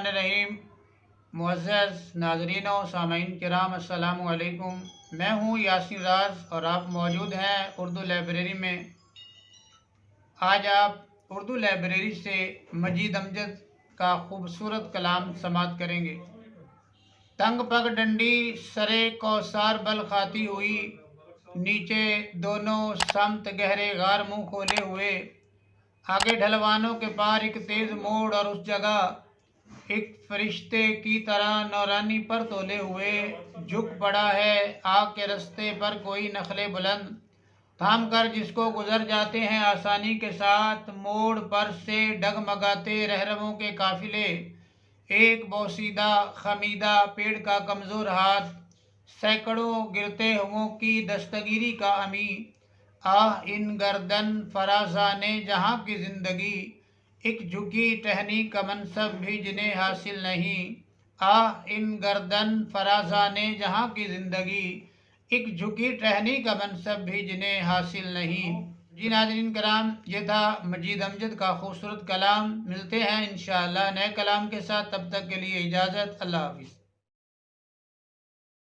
बिस्मिल्लाहिर्रहमानिर्रहीम। मुअज़्ज़ज़ नाज़रीन व सामीन किराम, अस्सलामु अलैकुम। मैं हूँ यासीन राज और आप मौजूद हैं उर्दू लाइब्रेरी में। आज आप उर्दू लाइब्रेरी से मजीद अमजद का खूबसूरत कलाम समाअत करेंगे। तंग पग डंडी सरे कौसार बल खाती हुई, नीचे दोनों समत गहरे गार मुँह खोले हुए, आगे ढलवानों के पार एक तेज मोड़ और उस जगह एक फरिश्ते की तरह नौरानी पर तोले हुए झुक पड़ा है आग के रास्ते पर कोई नखले बुलंद, थाम कर जिसको गुजर जाते हैं आसानी के साथ। मोड़ पर से डगमगाते रहरवों के काफिले, एक बोसीदा खमीदा पेड़ का कमज़ोर हाथ, सैकड़ों गिरते हुओं की दस्तगीरी का अमी। आह इन गर्दन फराज़ाने जहाँ की ज़िंदगी, एक झुकी टहनी का मनसब भी जिन्हें हासिल नहीं। आह इन गर्दन फराज़ाने जहाँ की ज़िंदगी, एक झुकी टहनी का मनसब भी जिन्हें हासिल नहीं। जी नाज़रीन कराम, ये था मजीद अमजद का खूबसूरत कलाम। मिलते हैं इंशाअल्लाह नए कलाम के साथ, तब तक के लिए इजाज़त। अल्लाह हाफ़िज़।